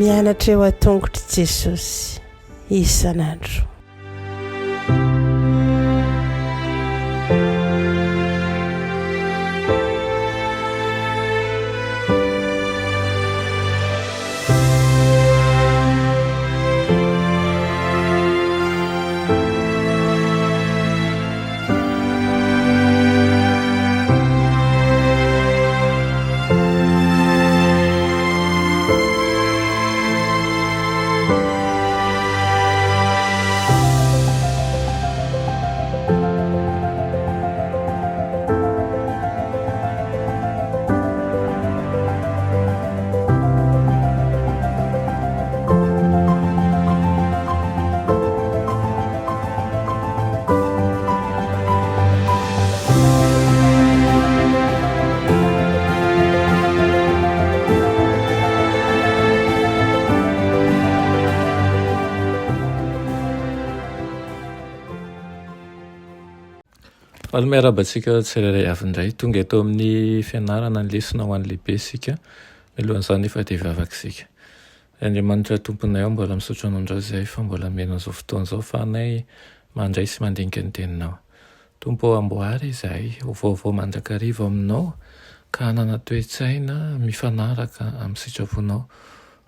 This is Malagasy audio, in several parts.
mianatra eo a-tongotry Jesosy isan'andro. Miarabantsika tsirairay avy indray tonga eto amin'ny fianarana ny lesona ho an'ny lehibe sika milohan'izany efa dia vavaksika. Andriamanitra tomponay ao mbola misotro anao izay fa mbola mena izao fotoan'izao fa anay mandray sy mandinika ny teninao. Tompo amboary izahay ho vaovao mandrakariva aminao ka hanana toe-tsaina mifanaraka amin'ny sitraponao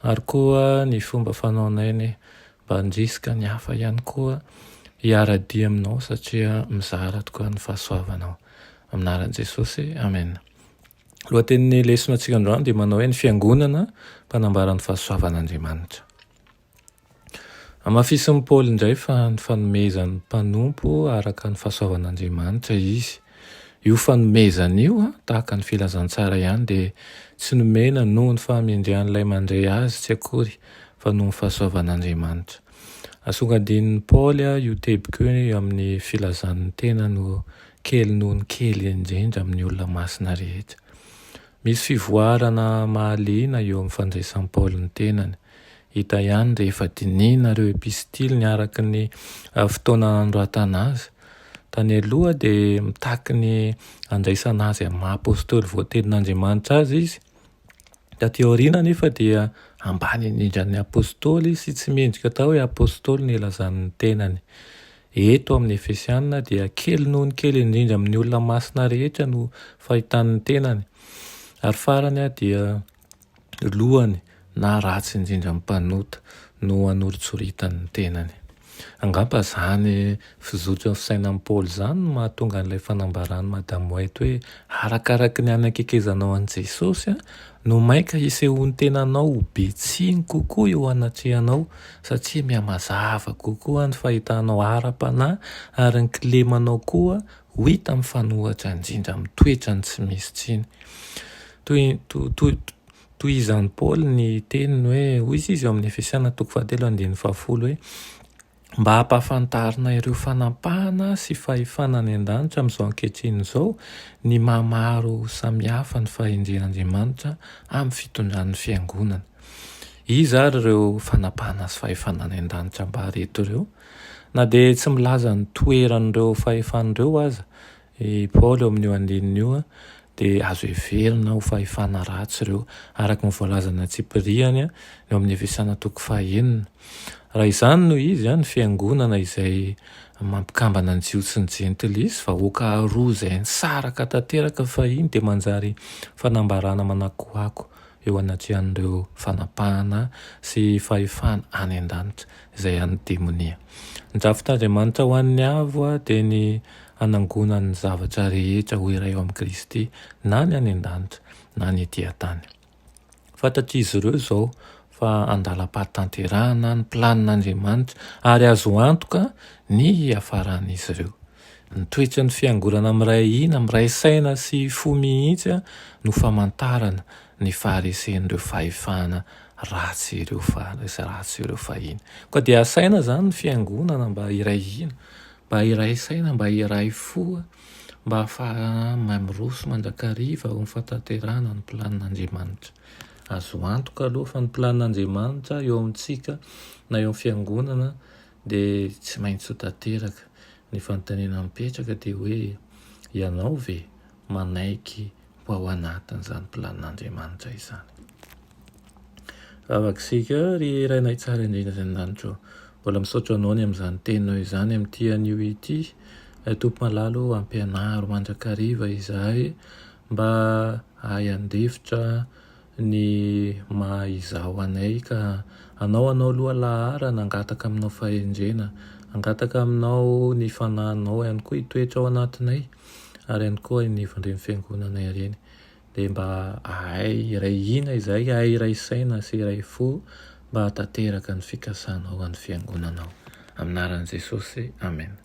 ary koa ny fomba fanaonay ny mba handrisika ny hafa ihany koa hiara-dia aminao satria mizara tokoa ny fahasoavanao. Aminaran'i Jesosy, amen. Lohatenin'ny lesona antsika androany dia manao hoe ny fiangonana mpanambara ny fahasoavan'Andriamanitra. Amafisin'i Paoly indray fa ny fanomezan'ny mpanompo araka ny fahasoavan'Andriamanitra izy. Io fanomezana io tahaka ny filazantsara ihany dia tsy nomena noho ny fahamendrehan'ilay mandray azy tsy akory fa noho ny fahasoavan'Andriamanitra. Asongadin'ny Paoly io tebiko io amin'ny filazan'ny tena no kely noho ny kely indrindra amin'ny olona masina rehetra. Misy fivoarana mahaliana eo amin'ny fandraisan'i Paoly ny tenany. Hita ihany rehefa dinihina ireo epistily ny araka ny fotoana nanoratana azy. Tany aloha dia mitaky ny andraisana azy amin'ny maha-apôstôly voatenin'Andriamanitra azy izy. Taty aoriana nefa dia ambany indrindra ny apôstôly sy tsy mendrika tao hoe apôstôly ny ilazan'ny tenany. Eto amin'ny Efesianina dia kely noho ny kely indrindra amin'ny olona masina rehetra no fahitan'ny tenany. Ary farany dia lohany na ratsy indrindra amin'ny mpanota no anoritsoritany tenany. Angamba izany fizotra ny fisainan'i Paoly izany no mahatonga an'ilay fanambarany Madamo White hoe arakaraky ny anakekezanao an'i Jesosy no maika hisehoan'ny tenanao ho betsiny kokoa eo anatrehanao satria mihamazava kokoa ny fahitanao ara-panahy ary ny kilemanao koa ho hita mifanohatra indrindra amin'ny toetrany tsy misy tsiny. Toy izany Paoly ny teniny hoe hoy izy eo amin'ny Efesiana 4:10 hoe mba hampahafantarina ireo fanampahana sy fahefanany an-danitra amin'izao ankehitriny izao ny mahamaro samihafa ny fahendren'Andriamanitra amin'ny fitondran'ny fiangonana. Izy ary ireo fanampahana sy fahefanany an-danitra mba reto ireo. Na dia tsy milaza ny toeran'ireo fahefan'ireo aza Paoly eo amin'io andininy io dia azo heverina ho fahefana ratsy ireo araka ny voalazana Tsipriany eo amin'ny Efesiana 4:9. Raha izany no izy ny fiangonana izay mampikambana ny jios sy ny jentilesy vahoaka roa izay nisaraka tanteraka fa iny dia manjary fanambarana manakohako eo anatrehan'ireo fanampahana sy fahefana any an-danitra izay an'ny demonia. Ny drafit'Andriamanitra ho an'ny avo dia ny anangonany zavatra rehetra ho iray eo amin'ny Kristy na ny any an-danitra na ny etỳ an-tany. Fantatr'izy ireo izao fa andalam-pahatanterahana ny planin'Andriamanitra ary azo antoka ny hafaran'izy ireo. Ny toetra ny fiangorana miray hina, miray saina sy fo mihitsy no famantarana ny faharesen'ireo fahefana ratsy ireo fahiny. Koa dia asaina izany ny fiangonana mba iray hina, mba iray saina, mba iray fo, mba hahafaha mamiroso mandrakariva ho mifantanterahana ny planin'Andriamanitra. Azo antoka aloha fa ny planin'Andriamanitra eo amintsika na eo amin'ny fiangonana dia tsy maintsy ho tanteraka. Ny fanontaniana mipetraka dia hoe ianao ve manaiky ho ao anatin'izany planin'Andriamanitra izany. Avakisika ry rainay tsara indrindra izay an-danitra, mbola misaotra anao ny amin'izany teninao izany amin'ity anio ity. Tompo malalo ampianaro mandrakariva izahay mba hay-andefitra ny maha izaho anay ka anao aloha lahara nangataka aminao fahendrena, angataka aminao ny fanahinao ihany koa hitoetra ao anatinay ary ihany koa nivondreny fiangonanay ireny, dia mba ahay iray hina izay, ahay iray saina sy iray fo mba hatateraka ny fikasanao amin'ny fiangonanao. Aminaran'i Jesosy, amen.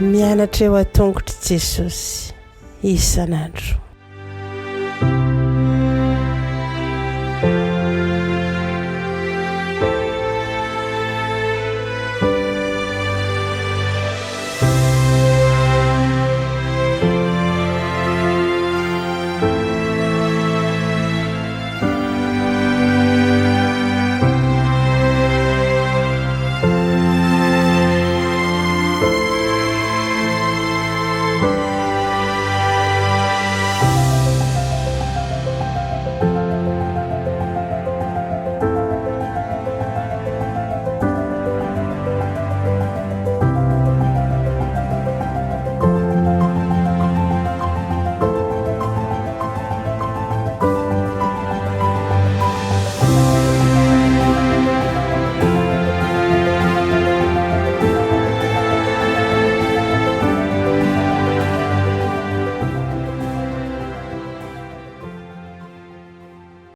Mianatra eo an-tongotry Jesosy isan'andro.